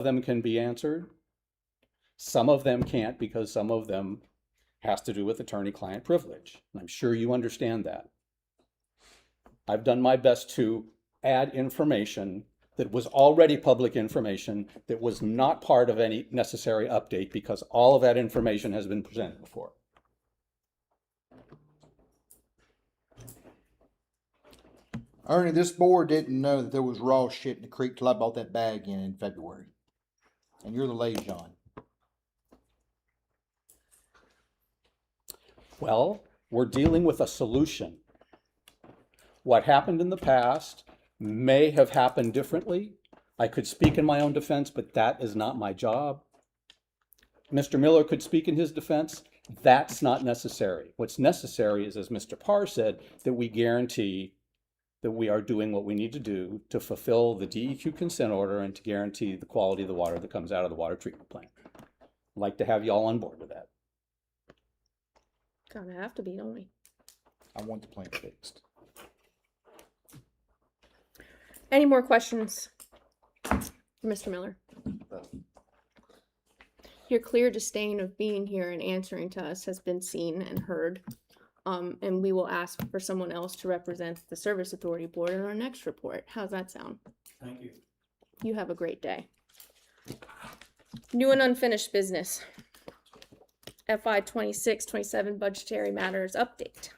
of them can be answered. Some of them can't because some of them has to do with attorney-client privilege. And I'm sure you understand that. I've done my best to add information that was already public information that was not part of any necessary update because all of that information has been presented before. Ernie, this board didn't know that there was raw shit in the creek till I bought that bag in February. And you're the liaison. Well, we're dealing with a solution. What happened in the past may have happened differently. I could speak in my own defense, but that is not my job. Mr. Miller could speak in his defense. That's not necessary. What's necessary is, as Mr. Parr said, that we guarantee that we are doing what we need to do to fulfill the DEQ consent order and to guarantee the quality of the water that comes out of the water treatment plant. I'd like to have you all on board with that. Gonna have to be, don't we? I want the plant fixed. Any more questions for Mr. Miller? Your clear disdain of being here and answering to us has been seen and heard. And we will ask for someone else to represent the Service Authority Board in our next report. How's that sound? Thank you. You have a great day. New and unfinished business. FY 26-27 budgetary matters update.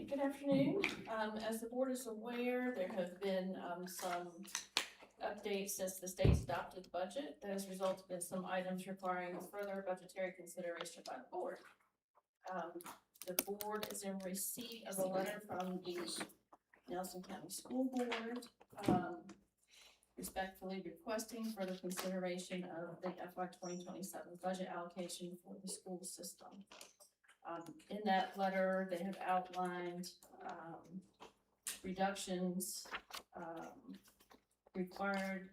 Good afternoon. As the board is aware, there have been some updates since the state's adopted the budget that has resulted in some items requiring further budgetary consideration by the board. The board is in receipt of a letter from the Nelson County School Board respectfully requesting further consideration of the FY 2027 budget allocation for the school system. In that letter, they have outlined reductions required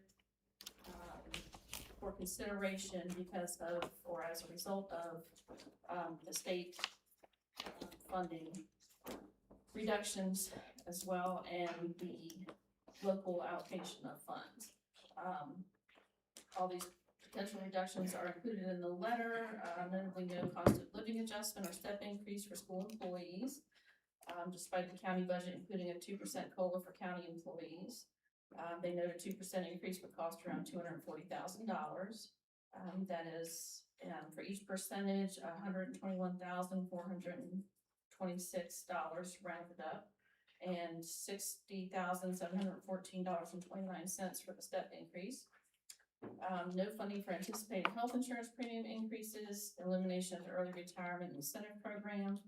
for consideration because of, or as a result of, the state funding reductions as well, and the local allocation of funds. All these potential reductions are included in the letter, notably no cost of living adjustment or step increase for school employees, despite the county budget including a 2% COLA for county employees. They note a 2% increase would cost around $240,000. That is, for each percentage, $121,426 rounded up, and $60,714.29 for the step increase. No funding for anticipated health insurance premium increases, elimination of the early retirement incentive program,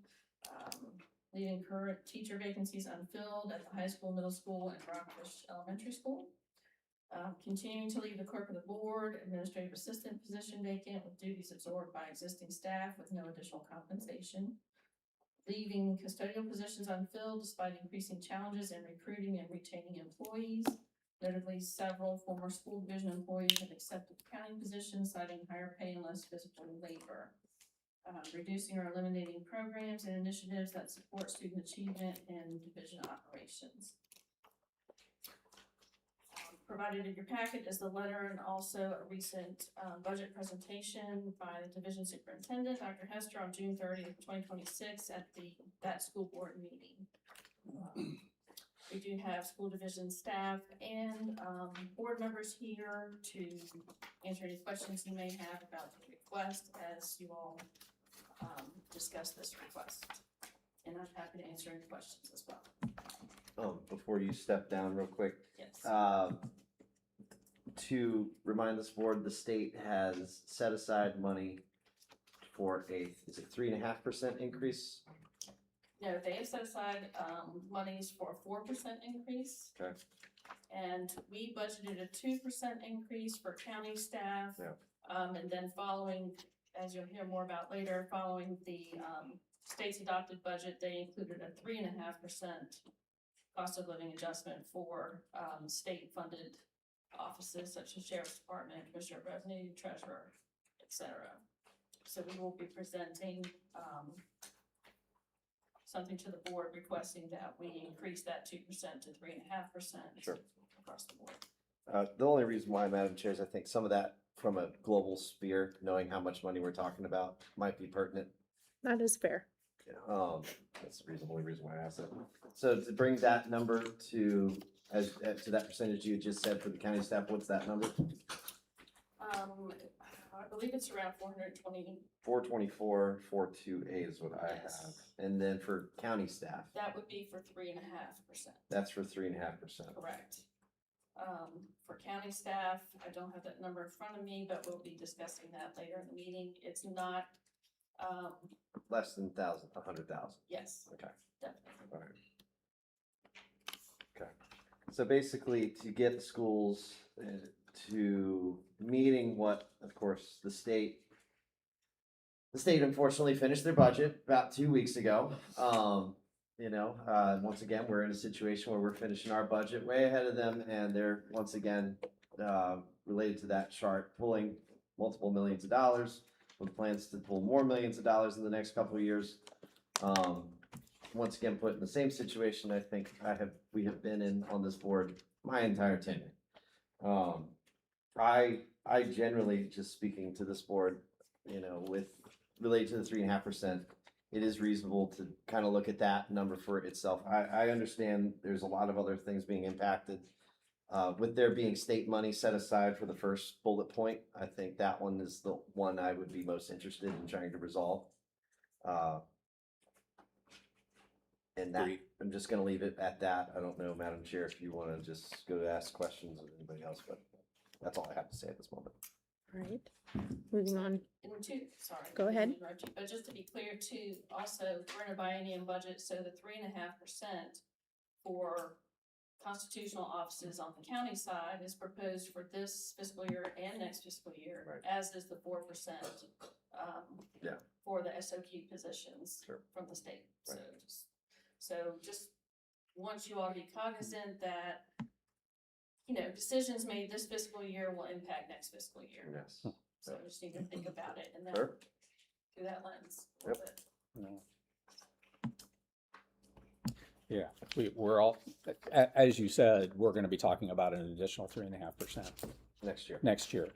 leaving current teacher vacancies unfilled at the high school, middle school, and Rockfish Elementary School. Continuing to leave the clerk of the board administrative assistant position vacant with duties absorbed by existing staff with no additional compensation. Leaving custodial positions unfilled despite increasing challenges in recruiting and retaining employees. Notably, several former school division employees have accepted accounting positions, citing higher pay and less physical labor. Reducing or eliminating programs and initiatives that support student achievement and division operations. Provided in your packet is the letter and also a recent budget presentation by the division superintendent, Dr. Hester, on June 30th, 2026 at that school board meeting. We do have school division staff and board members here to answer any questions you may have about the request as you all discuss this request. And I'm happy to answer any questions as well. Before you step down real quick, Yes. to remind this board, the state has set aside money for is it 3.5% increase? No, they have set aside monies for a 4% increase. Okay. And we budgeted a 2% increase for county staff. Yeah. And then following, as you'll hear more about later, following the state's adopted budget, they included a 3.5% cost of living adjustment for state funded offices such as Sheriff's Department, Commissioner of Revenue, Treasurer, etc. So we will be presenting, something to the board requesting that we increase that 2% to 3.5%. Sure. Across the board. The only reason why, Madam Chair, is I think some of that from a global sphere, knowing how much money we're talking about, might be pertinent. That is fair. That's the only reason why I asked that. So to bring that number to, to that percentage you just said for the county staff, what's that number? I believe it's around 420. 424, 42A is what I have. Yes. And then for county staff, That would be for 3.5%. that's for 3.5%. Correct. For county staff, I don't have that number in front of me, but we'll be discussing that later in the meeting. It's not, Less than 100,000. yes, Okay. definitely. All right. Okay. So basically, to get the schools to meeting what, of course, the state unfortunately finished their budget about 2 weeks ago. Once again, we're in a situation where we're finishing our budget way ahead of them, and they're once again related to that chart, pulling multiple millions of dollars with plans to pull more millions of dollars in the next couple of years. Once again, put in the same situation I think we have been in on this board my entire tenure. I generally, just speaking to this board, with related to the 3.5%, it is reasonable to kind of look at that number for itself. I understand there's a lot of other things being impacted. With there being state money set aside for the first bullet point, I think that one is the one I would be most interested in trying to resolve. And that, Agreed. I'm just gonna leave it at that. I don't know, Madam Chair, if you wanna just go to ask questions of anybody else, but that's all I have to say at this moment. All right. Moving on. And two, sorry. Go I didn't ahead. mean to interrupt you, but just to be clear too, also, we're in a biennium budget, so the 3.5% for constitutional offices on the county side is proposed for this fiscal year and next fiscal year, Right. as is the 4%. Yeah. For the SOQ positions. Sure. From the state. Right. So just want you all to be cognizant that, decisions made this fiscal year will impact next fiscal year. Yes. So we just need to think about it and then Sure. through that lens a little bit. Yeah, we're all, as you said, we're gonna be talking about an additional 3.5% Next year. next year.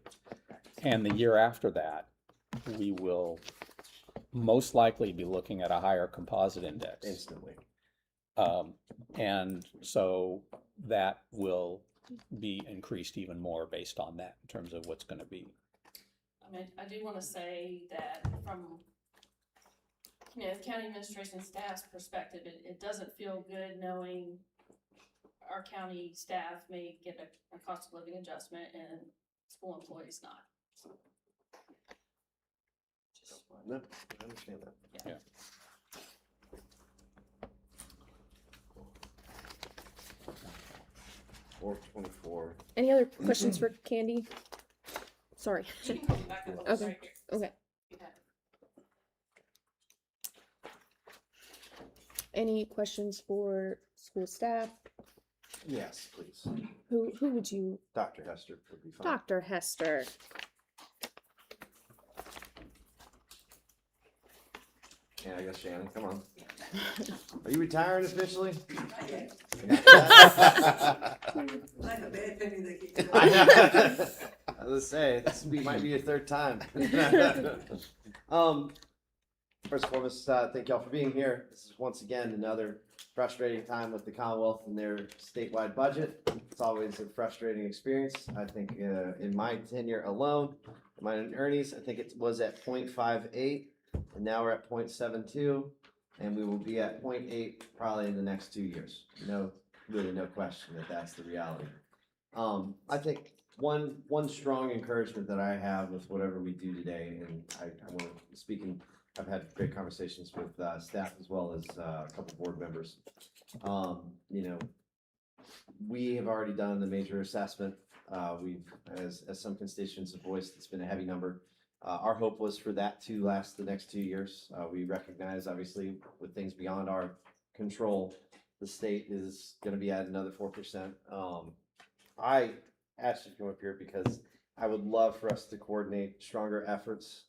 And the year after that, we will most likely be looking at a higher composite index. Instantly. And so that will be increased even more based on that in terms of what's gonna be. I mean, I do want to say that from, the county administration staff's perspective, it doesn't feel good knowing our county staff may get a cost of living adjustment and school employees not. So, just want- No, I understand that. Yeah. Or 24. Any other questions for Candy? Sorry. You can go back up on this Okay. right here. Okay. You have it. Any questions for school staff? Yes, please. Who would you? Dr. Hester would be fine. Dr. Hester. Yeah, I guess Shannon, come on. Are you retiring officially? Not yet. I I have a bad feeling they keep know. doing it. I was gonna say, might be your third time. First and foremost, thank y'all for being here. This is once again another frustrating time with the Commonwealth and their statewide budget. It's always a frustrating experience. I think in my tenure alone, my earnings, I think it was at 0.58, and now we're at 0.72, and we will be at 0.8 probably in the next 2 years. Really no question that that's the reality. I think one strong encouragement that I have with whatever we do today, and I want to speaking. I've had great conversations with staff as well as a couple board members. We have already done the major assessment. We've, as some constituents have voiced, it's been a heavy number. Our hope was for that to last the next 2 years. We recognize, obviously, with things beyond our control, the state is going to be at another 4%. I asked you to come up here because I would love for us to coordinate stronger efforts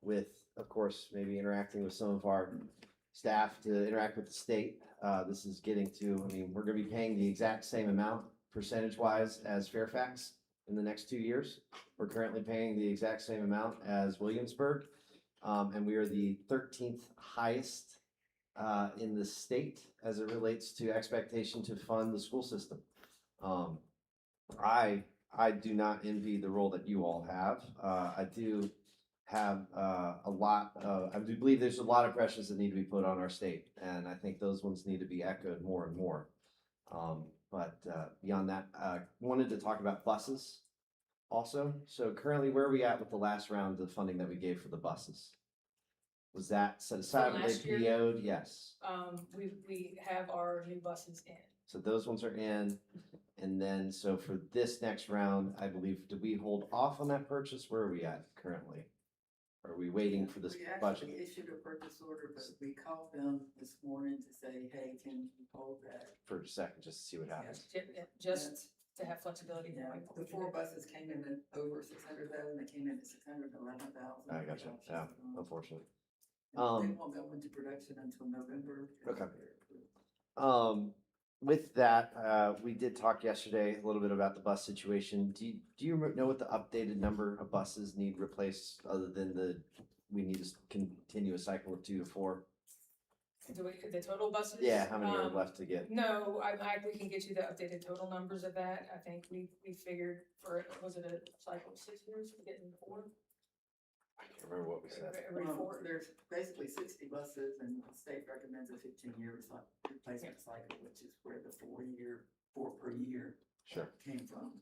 with, of course, maybe interacting with some of our staff to interact with the state. This is getting to, I mean, we're gonna be paying the exact same amount percentage-wise as Fairfax in the next 2 years. We're currently paying the exact same amount as Williamsburg, and we are the 13th highest in the state as it relates to expectation to fund the school system. Um, I do not envy the role that you all have. I do have a lot of, I do believe there's a lot of pressures that need to be put on our state, and I think those ones need to be echoed more and more. But beyond that, wanted to talk about buses also. So currently, where are we at with the last round of funding that we gave for the buses? Was that set aside? Were they last year? PO'd? Yes. We have our new buses in. So those ones are in. And then, so for this next round, I believe, did we hold off on that purchase? Where are we at currently? Are we waiting for this We budget? actually issued a purchase order, but we called them this morning to say, hey, can you hold that? For a second, just to see what happens. Just to have flexibility. Yeah, the 4 buses came in at over 600,000, they came in at 611,000. I gotcha. Yeah, unfortunately. They won't go into production until November. Okay. With that, we did talk yesterday a little bit about the bus situation. Do you know what the updated number of buses need replaced other than we need to continue a cycle of 2 to 4? Do we, the total buses? Yeah, how many are left to get? No, we can get you the updated total numbers of that. I think we figured for, was it a cycle of 6 years, we're getting 4? I can't remember what we said. Every Well, 4? there's basically 60 buses and the state recommends a 15-year replacement cycle, which is where the 4 per year Sure. came from.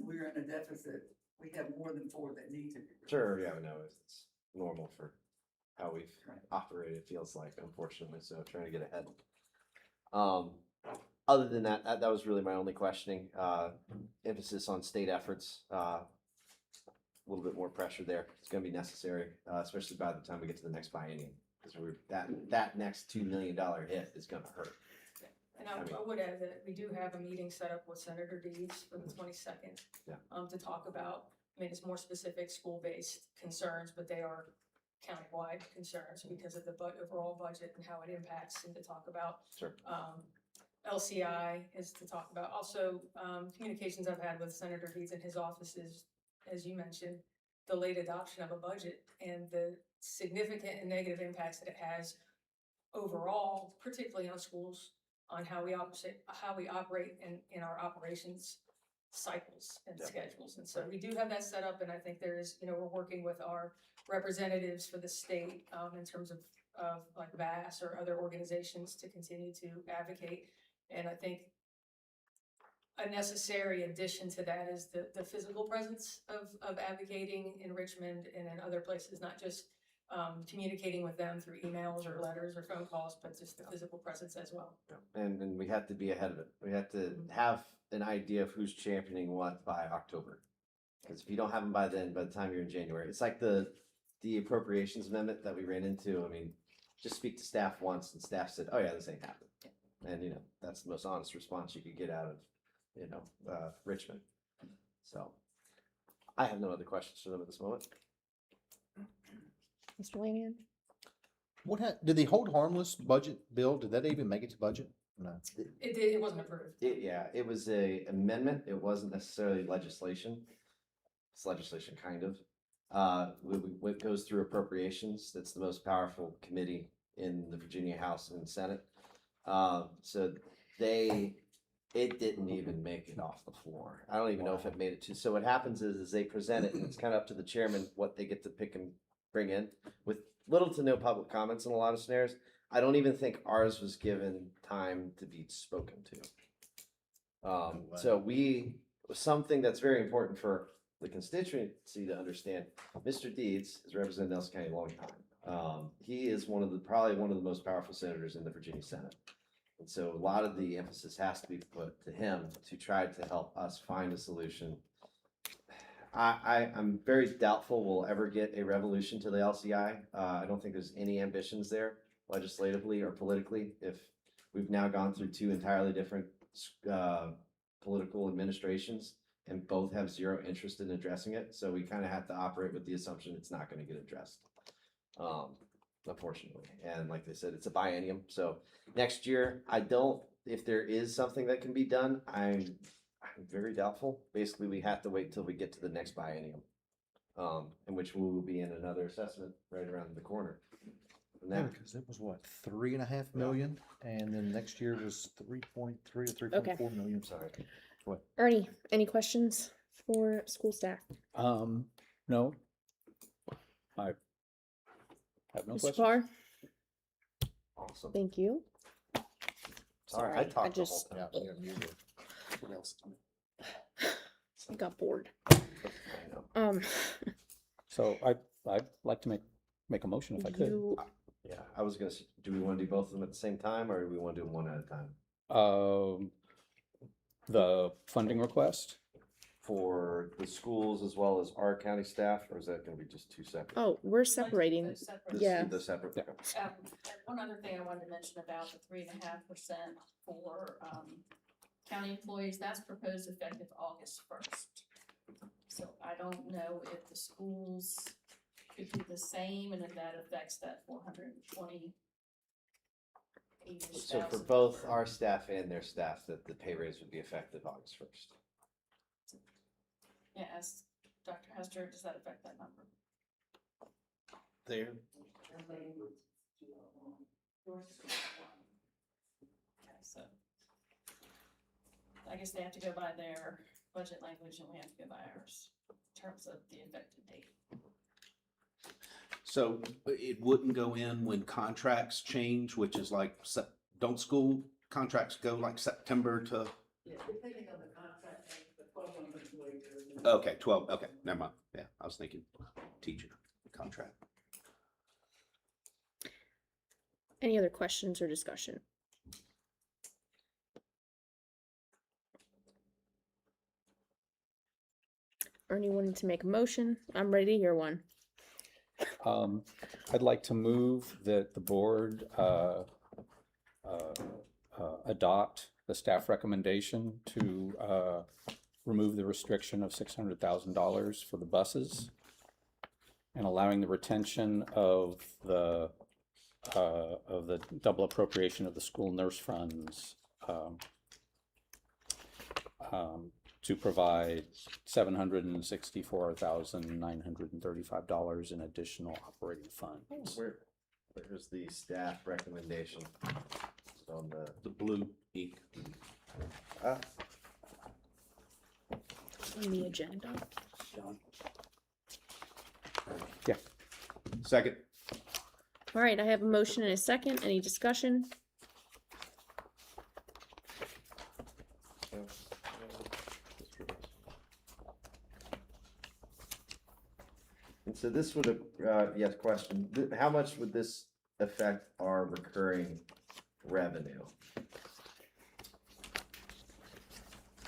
We're in a deficit. We have more than 4 that need to be. replaced. Sure, yeah, no, it's normal for how we've Right. operated, it feels like, unfortunately, so trying to get ahead. Other than that, that was really my only questioning, emphasis on state efforts, a little bit more pressure there, it's gonna be necessary, especially by the time we get to the next biennium, because that next $2 million hit is gonna hurt. And I would add that we do have a meeting set up with Senator Deeds for the 22nd. Yeah. To talk about, I mean, it's more specific school-based concerns, but they are countywide concerns because of the overall budget and how it impacts, and to talk about. Sure. LCI is to talk about. Also, communications I've had with Senator Deeds and his office is, as you mentioned, the late adoption of a budget and the significant and negative impacts that it has overall, particularly on schools, on how we operate in our operations cycles and schedules. And so we do have that set up, and I think there's, we're working with our representatives for the state in terms of like VAS or other organizations to continue to advocate. And I think a necessary addition to that is the physical presence of advocating in Richmond and in other places, not just communicating with them through emails or letters or phone calls, but just the physical presence as well. And we have to be ahead of it. We have to have an idea of who's championing what by October. Because if you don't have them by then, by the time you're in January, it's like the appropriations amendment that we ran into. I mean, just speak to staff once and staff said, oh yeah, this ain't happening. And that's the most honest response you could get out of, Richmond. So I have no other questions for them at this moment. Mr. Lanian? Did the hold harmless budget bill, did that even make it to budget? No. It wasn't approved. It was a amendment. It wasn't necessarily legislation. It's legislation, kind of. It goes through appropriations. That's the most powerful committee in the Virginia House and Senate. So it didn't even make it off the floor. I don't even know if it made it to. So what happens is they present it, and it's kind of up to the chairman what they get to pick and bring in, with little to no public comments in a lot of scenarios. I don't even think ours was given time to be spoken to. So something that's very important for the constituency to understand. Mr. Deeds has represented Nelson County a long time. He is probably one of the most powerful senators in the Virginia Senate. And so a lot of the emphasis has to be put to him to try to help us find a solution. I'm very doubtful we'll ever get a revolution to the LCI. I don't think there's any ambitions there, legislatively or politically. If we've now gone through 2 entirely different political administrations, and both have zero interest in addressing it, so we kind of have to operate with the assumption it's not going to get addressed. unfortunately. And like they said, it's a biennium. So next year, if there is something that can be done, I'm very doubtful. Basically, we have to wait till we get to the next biennium, in which we will be in another assessment right around the corner. And Yeah, that, because it was what, 3.5 million, and then next year was 3.3 or 3.4 million. sorry. Ernie, any questions for school staff? No. I have no Mr. questions. Parr, Awesome. thank you. Sorry, I I talked the whole just time. Yeah, you're good. What else? I got bored. I know. So I'd like to make a motion if I could. You, Yeah, I was gonna say, do we wanna do both of them at the same time, or do we wanna do them one at a time? The funding request. For the schools as well as our county staff, or is that gonna be just two separate? oh, we're I'd like to keep separating. those separate. Yeah. The separate, Yeah. okay. And one other thing I wanted to mention about the 3.5% for, county employees, that's proposed effective August 1st. So I don't know if the schools could do the same, and if that affects that 420. So for both our staff and their staff, that the pay raise would be effective August 1st. Yeah, ask Dr. Hester, does that affect that number? There. Okay, so I guess they have to go by their budget language and we have to go by ours in terms of the effective date. So it wouldn't go in when contracts change, which is like, don't school contracts go like September to, Yeah, depending on the contract, the 12-month employee goes. okay, 12, okay, never mind. Yeah, I was thinking teacher contract. Any other questions or discussion? Ernie wanted to make a motion. I'm ready to hear one. I'd like to move that the board adopt the staff recommendation to remove the restriction of $600,000 for the buses and allowing the retention of the double appropriation of the school nurse funds to provide $764,935 in additional operating funds. Where's the staff recommendation on The blue ink. ah, On the agenda. Yeah. Second. All right, I have a motion and a second. Any discussion? and so this would, yes, question, how much would this affect our recurring revenue?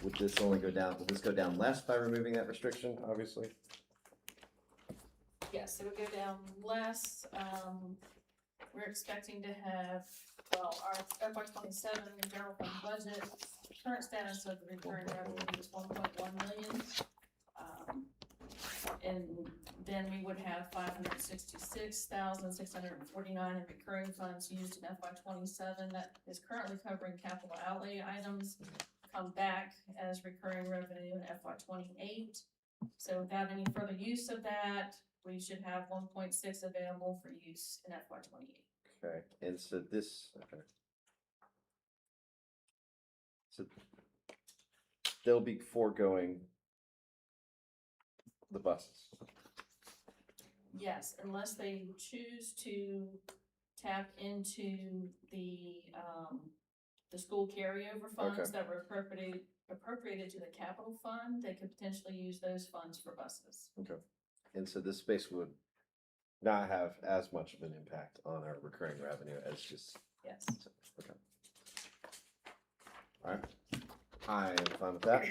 Would this only go down, would this go down less by removing that restriction, obviously? Yes, it would go down less, we're expecting to have, well, our FY 27 general fund budget, current status of the recurring revenue is 1.1 million. And then we would have 566,649 in recurring funds used in FY 27, that is currently covering capital outlay items, come back as recurring revenue in FY 28. So without any further use of that, we should have 1.6 available for use in FY 28. Okay, and so this, okay. So they'll be foregoing the buses. Yes, unless they choose to tap into the school carryover funds Okay. that were appropriated to the capital fund, they could potentially use those funds for buses. Okay. And so this space would not have as much of an impact on our recurring revenue as just, Yes. okay. All right, I am fine with that.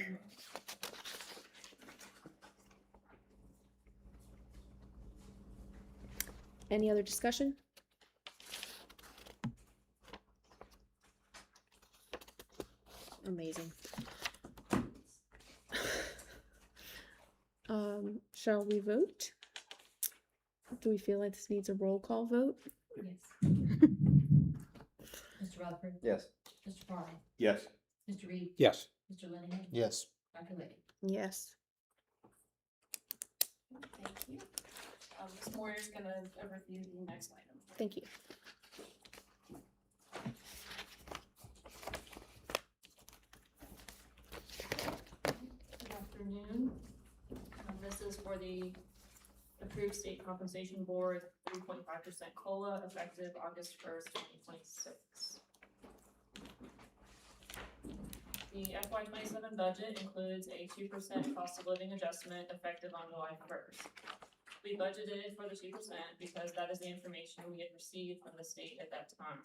Any other discussion? Amazing. Shall we vote? Do we feel like this needs a roll call vote? Yes. Mr. Rutherford. Yes. Mr. Farley. Yes. Mr. Reed. Yes. Mr. Linehan. Yes. Dr. Liddy. Yes. Thank you. Ms. Moyer's gonna overview the next item. Thank you. Good afternoon. This is for the approved state compensation board 3.5% COLA effective August 1st, 2026. The FY 27 budget includes a 2% cost of living adjustment effective on July 1st. We budgeted for the 2% because that is the information we had received from the state at that time.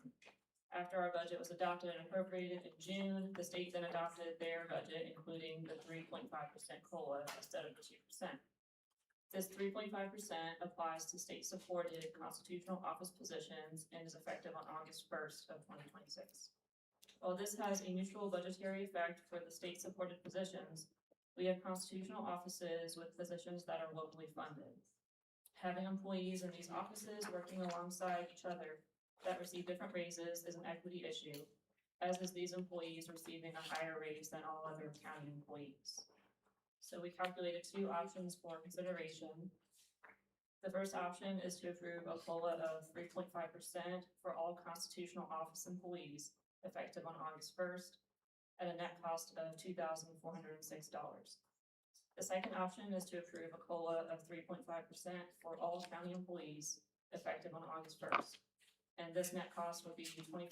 After our budget was adopted and appropriated in June, the state then adopted their budget, including the 3.5% COLA instead of the 2%. This 3.5% applies to state-supported constitutional office positions and is effective on August 1st of 2026. While this has a neutral budgetary effect for the state-supported positions, we have constitutional offices with positions that are locally funded. Having employees in these offices working alongside each other that receive different raises is an equity issue, as is these employees receiving a higher raise than all other county employees. So we calculated two options for consideration. The first option is to approve a COLA of 3.5% for all constitutional office employees effective on August 1st at a net cost of $2,406. The second option is to approve a COLA of 3.5% for all county employees effective on August 1st. And this net cost would be $25,097.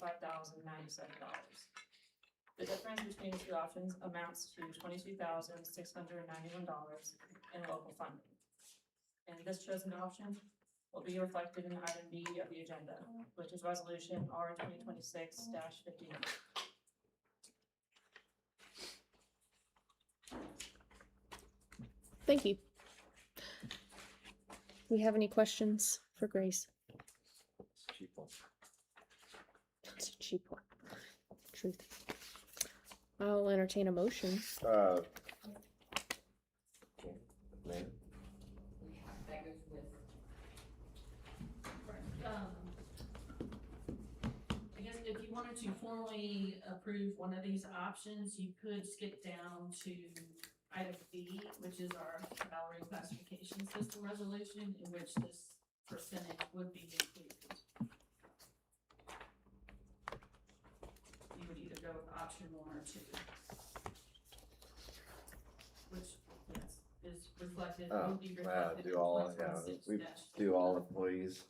The difference between the two options amounts to $22,691 in local funding. And this chosen option will be reflected in item B of the agenda, which is resolution R 2026-59. Thank you. Do we have any questions for Grace? Cheap one. It's a cheap one. Truth. I'll entertain a motion. Man. That goes with. I guess if you wanted to formally approve one of these options, you could skip down to item B, which is our salary classification system resolution, in which this percentage would be included. You would either go with option 1 or 2. Which, yes, is reflected, would be reflected. Do all, yeah, we do all employees.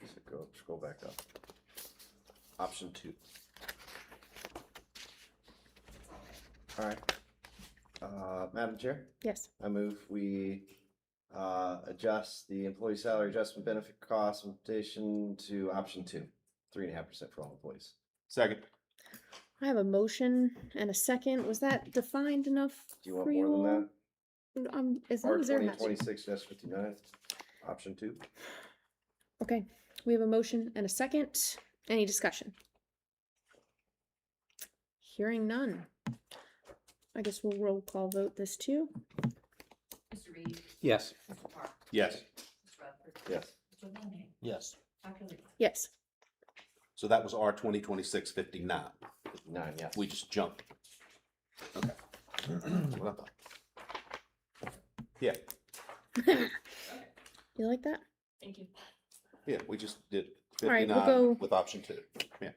So go, scroll back up. Option 2. All right. Madam Chair, Yes. I move we adjust the employee salary adjustment benefit cost implementation to option 2, 3.5% for all employees. Second. I have a motion and a second. Was that defined enough Do you want for you more all? than As that? long R as there has. 2026-59, option 2. Okay, we have a motion and a second. Any discussion? Hearing none. I guess we'll roll call vote this too. Mr. Reed. Yes. Mr. Park. Yes. Mr. Rutherford. Yes. Mr. Linehan. Yes. Dr. Liddy. Yes. So that was R 2026-59. 9, yes. We just jumped. Okay. That's what I thought. Yeah, You like that? Thank you. yeah, we just did All right, 59 we'll go- with option 2. Yeah.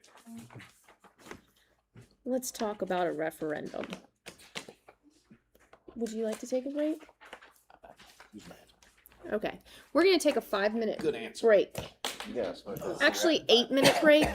Let's talk about a referendum. Would you like to take a break? Who's mad? Okay, we're gonna take a 5-minute Good answer. break. Yes. Actually, 8-minute break.